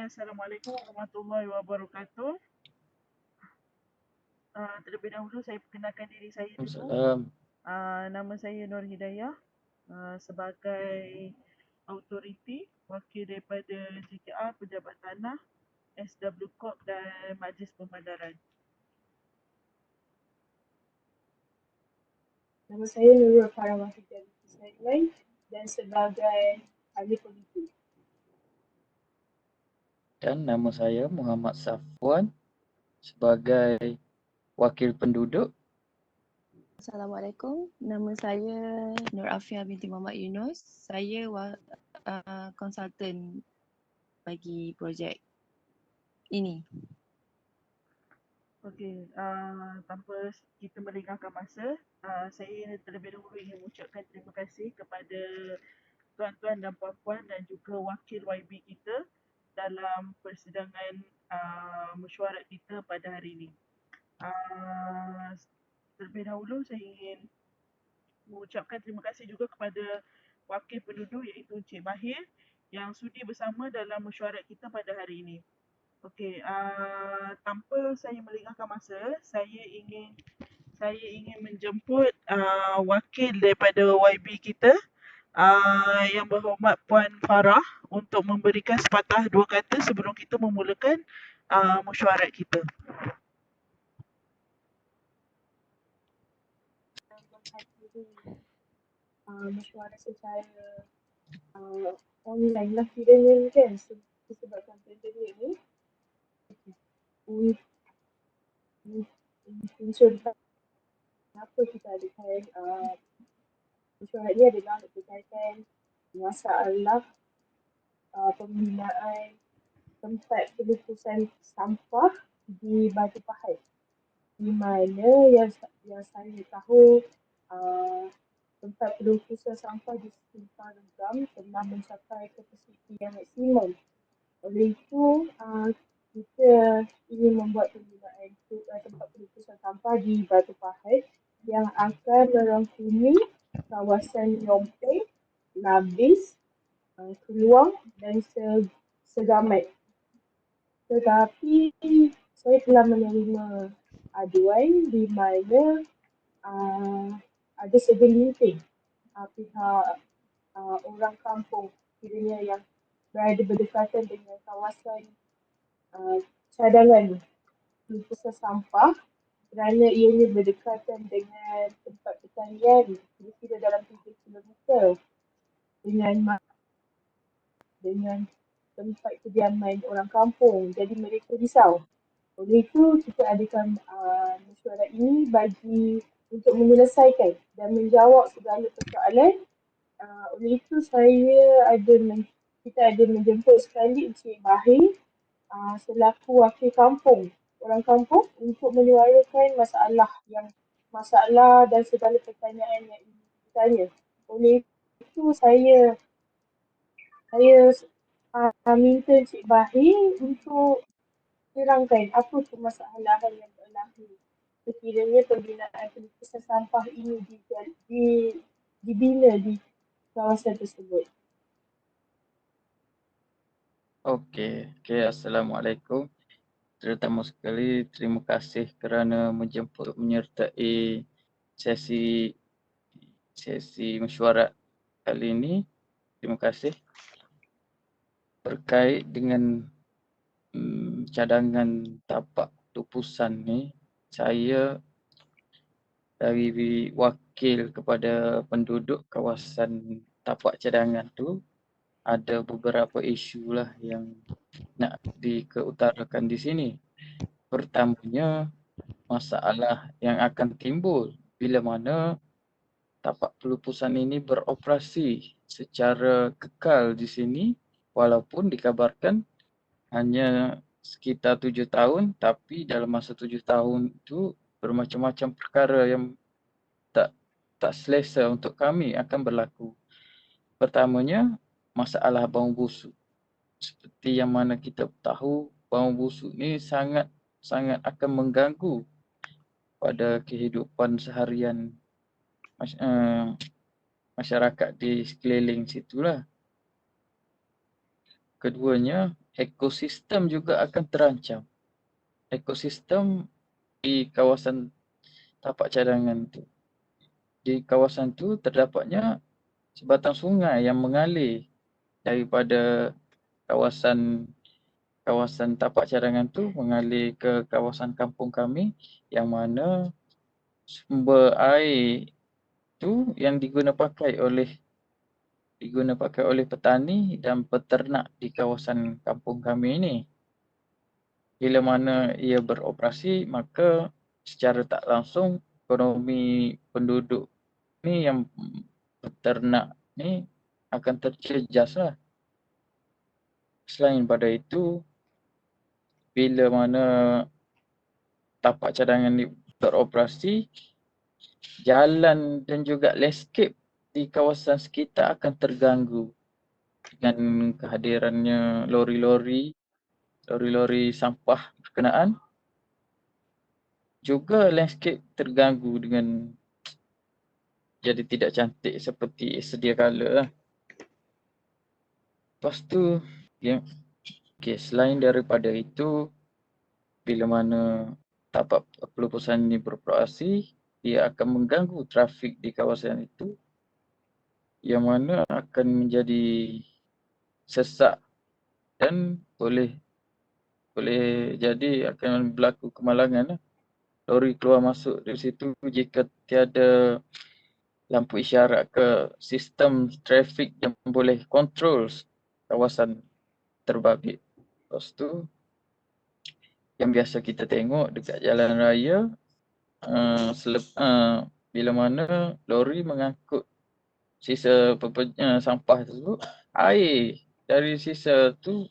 Assalamualaikum warahmatullahi wabarakatuh. Terlebih dahulu saya perkenalkan diri saya dulu. Waalaikumsalam. Nama saya Nur Hidayah, sebagai autoriti wakil daripada JKR Pejabat Tanah, SW Corp dan Majlis Pemandaran. Nama saya Nurul Farawahida Saidlain dan sebagai ahli politik. Dan nama saya Muhammad Safwan sebagai wakil penduduk. Assalamualaikum, nama saya Nur Afia binti Muhammad Yunus. Saya konsultan bagi projek ini. Okey, tanpa kita melengahkan masa, saya terlebih dahulu ingin mengucapkan terima kasih kepada tuan-tuan dan puan-puan dan juga wakil YB kita dalam persidangan mesyuarat kita pada hari ini. Terlebih dahulu saya ingin mengucapkan terima kasih juga kepada wakil penduduk iaitu Encik Bahir yang sudi bersama dalam mesyuarat kita pada hari ini. Okey, tanpa saya melengahkan masa, saya ingin menjemput wakil daripada YB kita, yang berhormat Puan Farah, untuk memberikan sepatah dua kata sebelum kita memulakan mesyuarat kita. Mesyuarat secara online lah kiranya kan disebabkan pandemik ni. Unsur kenapa kita adakan mesyuarat ni adalah berkaitan masalah pembinaan tempat pelupusan sampah di Batu Pahat, di mana yang saya tahu tempat pelupusan sampah di Simpang Regam telah mencapai kapasiti yang maksimum. Oleh itu, kita ingin membuat pembinaan tempat pelupusan sampah di Batu Pahat yang akan merangkumi kawasan Yompeng, Labis, Keluang dan Segamat. Tetapi saya telah menerima aduan di mana ada segelintir pihak orang kampung kiranya yang berada berdekatan dengan kawasan cadangan pelupusan sampah kerana ianya berdekatan dengan tempat pertanian kira-kira dalam 3 kilometer dengan tempat kediaman orang kampung. Jadi mereka risau. Oleh itu kita adakan mesyuarat ini bagi untuk menyelesaikan dan menjawab segala persoalan. Oleh itu kita ada menjemput sekali Encik Bahir selaku wakil kampung, orang kampung untuk menyuarakan masalah dan segala pertanyaan yang ingin ditanya. Oleh itu saya minta Encik Bahir untuk terangkan apa permasalahan yang berlaku sekiranya pembinaan pelupusan sampah ini dibina di kawasan tersebut. Okey, Assalamualaikum. Terutama sekali terima kasih kerana menjemput menyertai sesi mesyuarat kali ini. Terima kasih. Berkait dengan cadangan tapak pelupusan ni, saya dari wakil kepada penduduk kawasan tapak cadangan tu ada beberapa isu lah yang nak dikeutarakan di sini. Pertamanya, masalah yang akan timbul bila mana tapak pelupusan ini beroperasi secara kekal di sini walaupun dikabarkan hanya sekitar 7 tahun, tapi dalam masa 7 tahun itu bermacam-macam perkara yang tak selesa untuk kami akan berlaku. Pertamanya, masalah bau busuk. Seperti yang mana kita tahu, bau busuk ni sangat akan mengganggu pada kehidupan seharian masyarakat di sekeliling situlah. keduanya, ekosistem juga akan terancam. Ekosistem di kawasan tapak cadangan tu. Di kawasan tu terdapatnya sebatang sungai yang mengalir daripada kawasan tapak cadangan tu mengalir ke kawasan kampung kami, yang mana sumber air tu yang diguna pakai oleh petani dan peternak di kawasan kampung kami ini. Bila mana ia beroperasi, maka secara tak langsung ekonomi penduduk ni yang peternak ni akan terjejas lah. Selain pada itu, bila mana tapak cadangan ni beroperasi, jalan dan juga landscape di kawasan sekitar akan terganggu dengan kehadirannya lori-lori sampah berkenaan. Juga landscape terganggu dengan jadi tidak cantik seperti sedia kala lah. Lepas tu, selain daripada itu, bila mana tapak pelupusan ini beroperasi, ia akan mengganggu trafik di kawasan itu, yang mana akan menjadi sesak dan boleh jadi akan berlaku kemalangan lah. Lori keluar masuk dari situ jika tiada lampu isyarat ke sistem trafik yang boleh kontrol kawasan terbabit. Lepas tu, yang biasa kita tengok dekat jalan raya, bila mana lori mengangkut sisa sampah tersebut, air dari sisa tu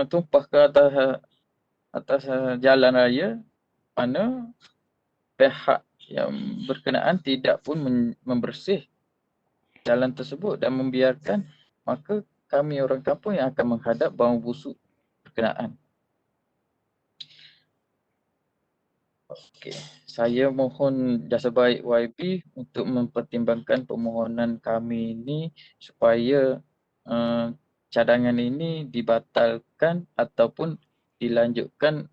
tumpah ke atas jalan raya, mana pihak yang berkenaan tidak pun membersih jalan tersebut dan membiarkan, maka kami orang kampung yang akan menghadap bau busuk berkenaan. Okey, saya mohon jasa baik YB untuk mempertimbangkan permohonan kami ini supaya cadangan ini dibatalkan ataupun dilanjutkan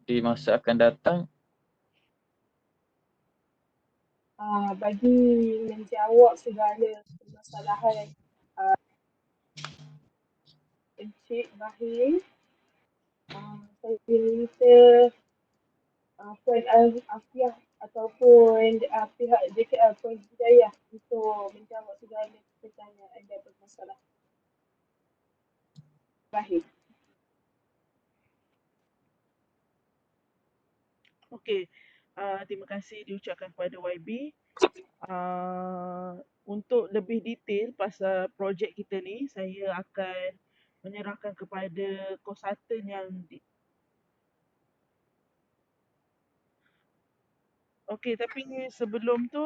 di masa akan datang. Bagi menjawab segala permasalahan Encik Bahir, saya minta Puan Afiah ataupun pihak JKL Puan Hidayah untuk menjawab segala pertanyaan dan permasalahan Bahir. Okey, terima kasih diucapkan kepada YB. Untuk lebih detail pasal projek kita ni, saya akan menyerahkan kepada konsultan yang Okey, tapi sebelum tu,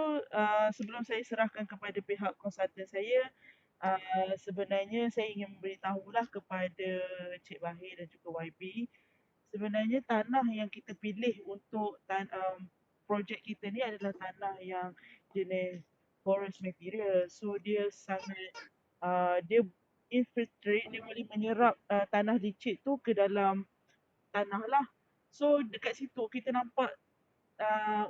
sebelum saya serahkan kepada pihak konsultan saya, sebenarnya saya ingin memberitahulah kepada Cik Bahir dan juga YB, sebenarnya tanah yang kita pilih untuk projek kita ni adalah tanah yang jenis porous material. So dia sangat dia infiltrate, dia boleh menyerap tanah licin tu ke dalam tanah lah. So dekat situ kita nampak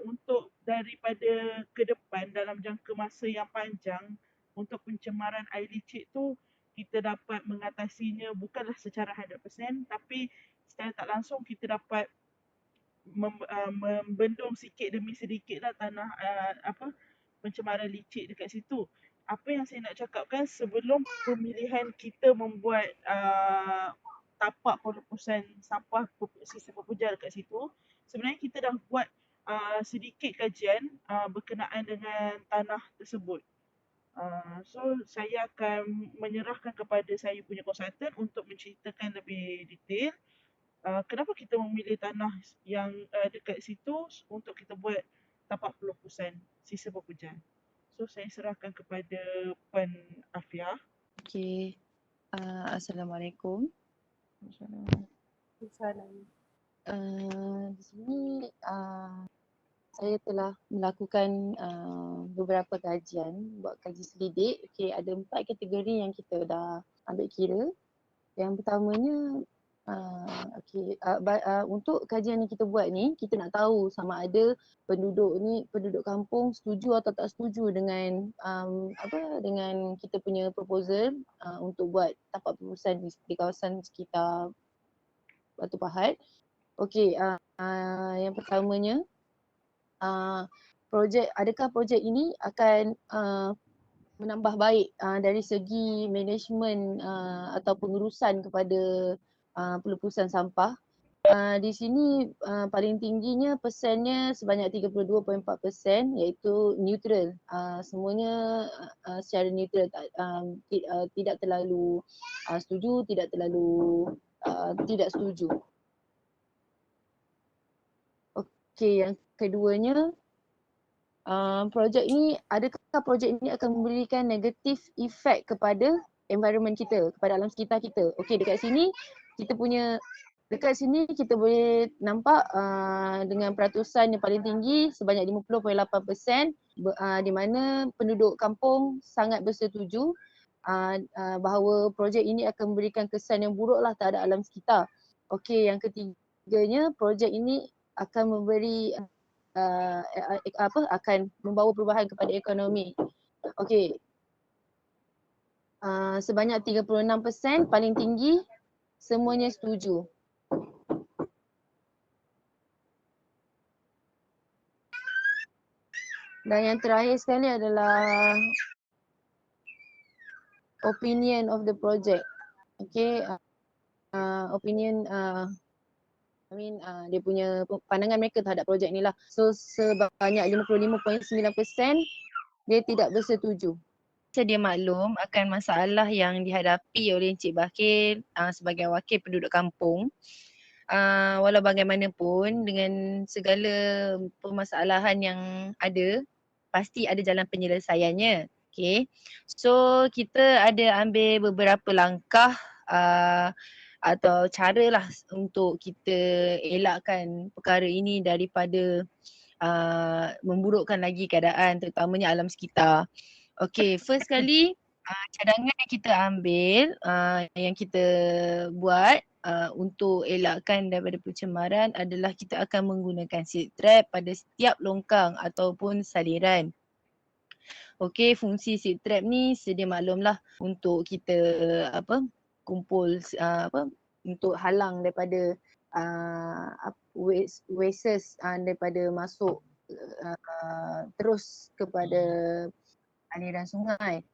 untuk daripada ke depan dalam jangka masa yang panjang, untuk pencemaran air licin tu kita dapat mengatasinya bukanlah secara 100%, tapi secara tak langsung kita dapat membendung sikit demi sedikit lah tanah pencemaran licin dekat situ. Apa yang saya nak cakapkan, sebelum pemilihan kita membuat tapak pelupusan sampah sisa pepujar dekat situ, sebenarnya kita dah buat sedikit kajian berkenaan dengan tanah tersebut. So saya akan menyerahkan kepada saya punya konsultan untuk menceritakan lebih detail kenapa kita memilih tanah yang dekat situ untuk kita buat tapak pelupusan sisa pepujar. So saya serahkan kepada Puan Afiah. Okay. Assalamualaikum. Salam. Di sini saya telah melakukan beberapa kajian, buat kaji selidik. Okey, ada 4 kategori yang kita dah ambil kira. Yang pertamanya, untuk kajian yang kita buat ni, kita nak tahu sama ada penduduk kampung setuju atau tak setuju dengan dengan kita punya proposal untuk buat tapak perusahaan di kawasan sekitar Batu Pahat. Okey, yang pertamanya, adakah projek ini akan menambah baik dari segi management atau pengurusan kepada pelupusan sampah. Di sini paling tingginya persennya sebanyak 32.4% iaitu neutral. Semuanya secara neutral, tidak terlalu setuju, tidak terlalu tidak setuju. Okey, yang keduanya, adakah projek ini akan memberikan negatif efek kepada environment kita, kepada alam sekitar kita. Okey, dekat sini kita boleh nampak dengan peratusan yang paling tinggi sebanyak 50.8%, di mana penduduk kampung sangat bersetuju bahawa projek ini akan memberikan kesan yang buruklah terhadap alam sekitar. Okey, yang ketiganya, projek ini akan memberi akan membawa perubahan kepada ekonomi. Okey. Sebanyak 36% paling tinggi semuanya setuju. Dan yang terakhir sekali adalah opinion of the project. Okey, opinion dia punya pandangan mereka terhadap projek ni lah. So sebanyak 55.9% dia tidak bersetuju. Sedia maklum akan masalah yang dihadapi oleh Encik Bakir sebagai wakil penduduk kampung. Walau bagaimanapun dengan segala permasalahan yang ada, pasti ada jalan penyelesaiannya. Okay. So kita ada ambil beberapa langkah atau cara lah untuk kita elakkan perkara ini daripada memburukkan lagi keadaan terutamanya alam sekitar. Okay, first kali cadangan yang kita ambil, yang kita buat untuk elakkan daripada pencemaran adalah kita akan menggunakan seed trap pada setiap longkang ataupun saliran. Okey, fungsi seed trap ni sedia maklumlah untuk kita kumpul untuk halang daripada wastes daripada masuk terus kepada aliran sungai.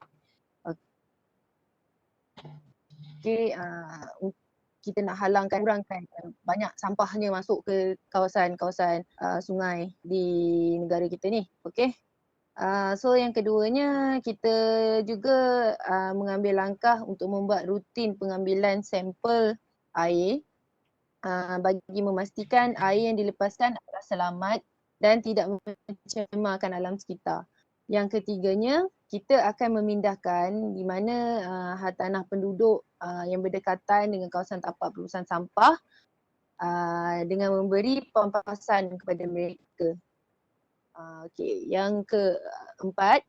Okey, kita nak kurangkan banyak sampahnya masuk ke kawasan-kawasan sungai di negara kita ni. Okey. So yang keduanya, kita juga mengambil langkah untuk membuat rutin pengambilan sampel air bagi memastikan air yang dilepaskan adalah selamat dan tidak mencemarkan alam sekitar. Yang ketiganya, kita akan memindahkan di mana hartanah penduduk yang berdekatan dengan kawasan tapak pelurusan sampah dengan memberi pampasan kepada mereka. Okey, yang keempat,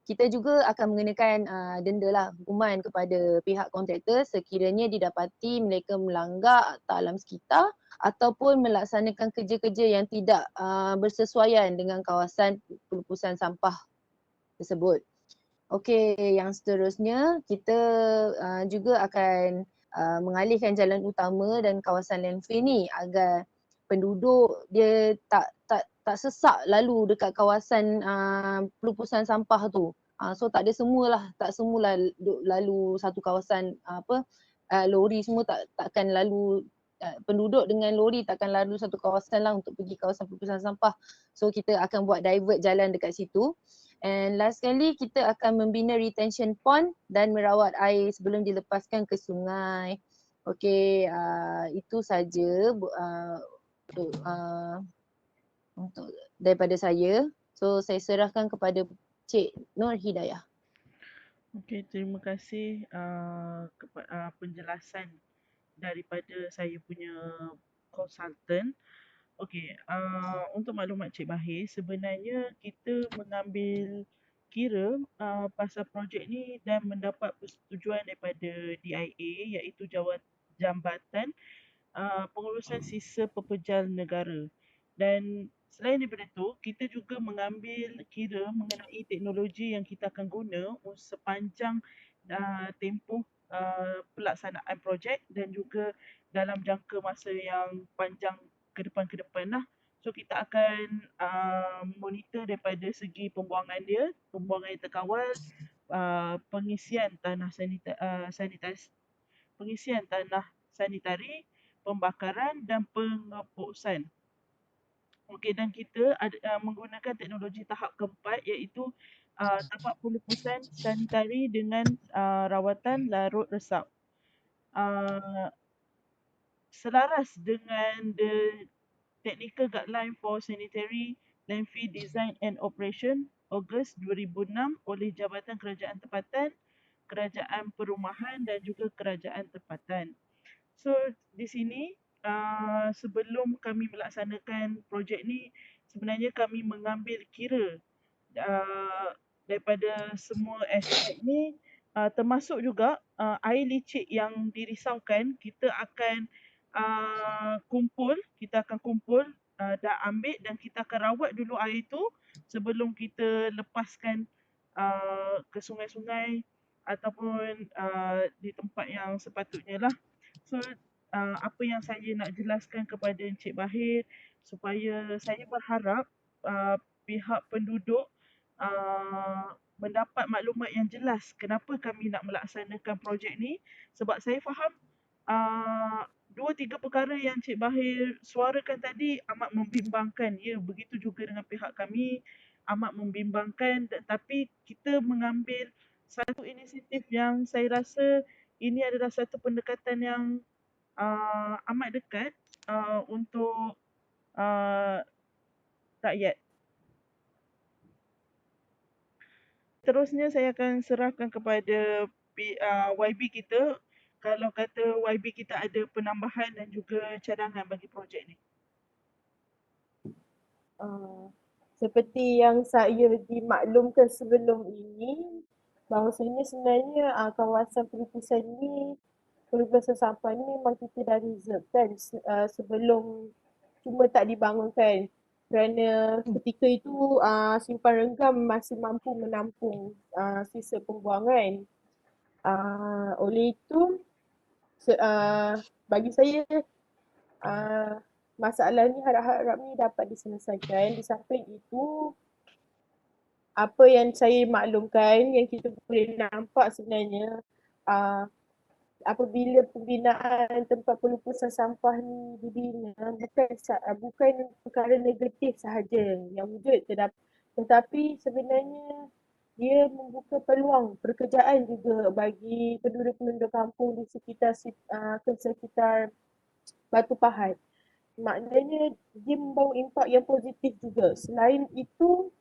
kita juga akan mengenakan denda lah, hukuman kepada pihak kontraktor sekiranya didapati mereka melanggar akta alam sekitar ataupun melaksanakan kerja-kerja yang tidak bersesuaian dengan kawasan pelupusan sampah tersebut. Okey, yang seterusnya kita juga akan mengalihkan jalan utama dan kawasan landfill ni agar penduduk dia tak sesak lalu dekat kawasan pelupusan sampah tu. So tak semua lalu satu kawasan lori semua takkan lalu penduduk dengan lori takkan lalu satu kawasan lah untuk pergi kawasan pelupusan sampah. So kita akan buat divert jalan dekat situ. And last sekali kita akan membina retention pond dan merawat air sebelum dilepaskan ke sungai. Okey, itu saja untuk daripada saya. So saya serahkan kepada Cik Nur Hidayah. Okey, terima kasih penjelasan daripada saya punya konsultan. Okey, untuk maklumat Cik Bahir, sebenarnya kita mengambil kira pasal projek ni dan mendapat persetujuan daripada DIA, iaitu Jambatan Pengurusan Sisa Pepejal Negara. Dan selain daripada itu, kita juga mengambil kira mengenai teknologi yang kita akan guna sepanjang tempoh pelaksanaan projek dan juga dalam jangka masa yang panjang ke depan lah. So kita akan monitor daripada segi pembuangan dia, pembuangan yang terkawal, pengisian tanah pengisian tanah sanitari, pembakaran dan pengepusan. Okey, dan kita menggunakan teknologi tahap keempat iaitu tapak pengepusan sanitari dengan rawatan larut resap. Selaras dengan the Technical Guideline for Sanitary Landfill Design and Operation Ogos 2006 oleh Jabatan Kerajaan Tempatan, Kerajaan Perumahan dan juga Kerajaan Tempatan. So di sini sebelum kami melaksanakan projek ni, sebenarnya kami mengambil kira daripada semua aspek ni, termasuk juga air licik yang dirisaukan. Kita akan kumpul dan ambil dan kita akan rawat dulu air tu sebelum kita lepaskan ke sungai-sungai ataupun di tempat yang sepatutnya lah. So apa yang saya nak jelaskan kepada Encik Bahir, supaya saya berharap pihak penduduk mendapat maklumat yang jelas kenapa kami nak melaksanakan projek ni, sebab saya faham 2-3 perkara yang Encik Bahir suarakan tadi amat membimbangkan. Ya, begitu juga dengan pihak kami, amat membimbangkan, tapi kita mengambil satu inisiatif yang saya rasa ini adalah satu pendekatan yang amat dekat untuk rakyat. Terusnya saya akan serahkan kepada YB kita kalau kata YB kita ada penambahan dan juga cadangan bagi projek ni. Seperti yang saya dimaklumkan sebelum ini, bahawasanya sebenarnya kawasan pengurusan ni, pengurusan sampah ni memang kita dah reserve kan sebelum cuma tak dibangunkan. Kerana ketika itu simpan renggam masih mampu menampung sisa pembuangan. Oleh itu, bagi saya masalah ni harap-harap ni dapat diselesaikan. Di samping itu, apa yang saya maklumkan, yang kita boleh nampak sebenarnya apabila pembinaan tempat pengurusan sampah ni dibina, bukan perkara negatif sahaja yang wujud, tetapi sebenarnya dia membuka peluang pekerjaan juga bagi penduduk-penduduk kampung di sekitar Batu Pahat. Maknanya dia membawa impak yang positif juga. Selain itu,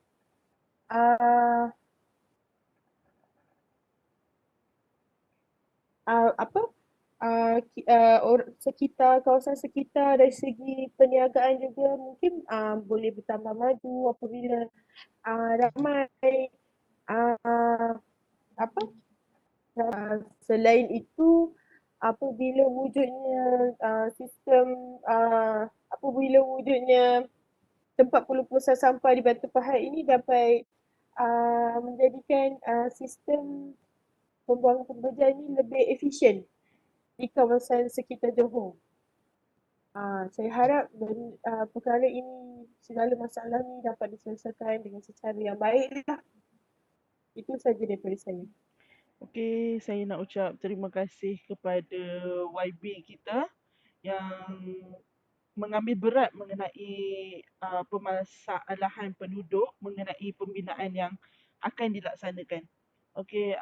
kawasan sekitar dari segi perniagaan juga mungkin boleh bertambah maju apabila ramai selain itu, apabila wujudnya apabila wujudnya tempat pengurusan sampah di Batu Pahat ini dapat menjadikan sistem pembuangan pembejaan ini lebih efisien di kawasan sekitar Johor. Saya harap perkara ini, segala masalah ini dapat diselesaikan dengan secara yang baik lah. Itu saja daripada saya. Okey, saya nak ucap terima kasih kepada YB kita yang mengambil berat mengenai permasalahan penduduk mengenai pembinaan yang akan dilaksanakan. Okey,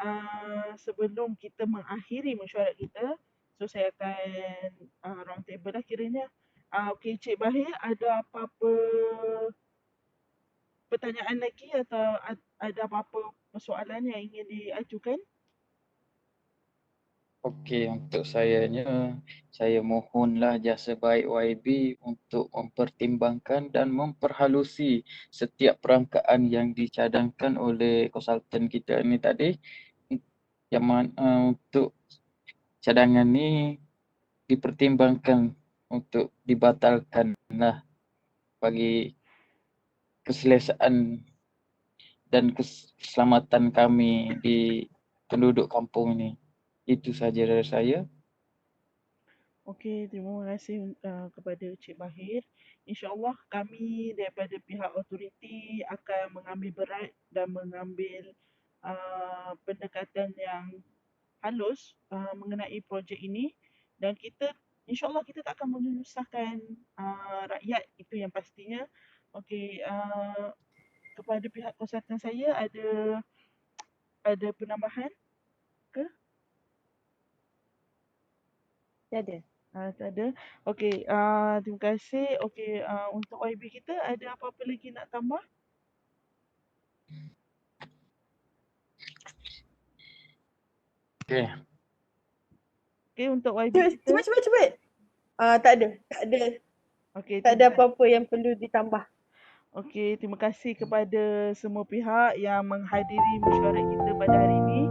sebelum kita mengakhiri mesyuarat kita, so saya akan round table lah kiranya. Okey, Cik Bahir, ada apa-apa pertanyaan lagi atau ada apa-apa persoalan yang ingin diajukan? Okey, untuk sayanya, saya mohonlah jasa baik YB untuk mempertimbangkan dan memperhalusi setiap perangkaan yang dicadangkan oleh konsultan kita ni tadi. Yang mana untuk cadangan ni dipertimbangkan untuk dibatalkan lah bagi keselesaan dan keselamatan kami di penduduk kampung ni. Itu saja dari saya. Okey, terima kasih kepada Cik Bahir. InsyaAllah kami daripada pihak autoriti akan mengambil berat dan mengambil pendekatan yang halus mengenai projek ini, dan kita insyaAllah kita tak akan menyusahkan rakyat, itu yang pastinya. Okey, kepada pihak konsultan saya ada penambahan ke? Tiada. Tak ada. Okey, terima kasih. Okey, untuk YB kita ada apa-apa lagi nak tambah? Okey. Okey, untuk YB kita. Cepat. Tak ada. Okey, Tak ada apa-apa yang perlu ditambah. Okey, terima kasih kepada semua pihak yang menghadiri mesyuarat kita pada hari ini.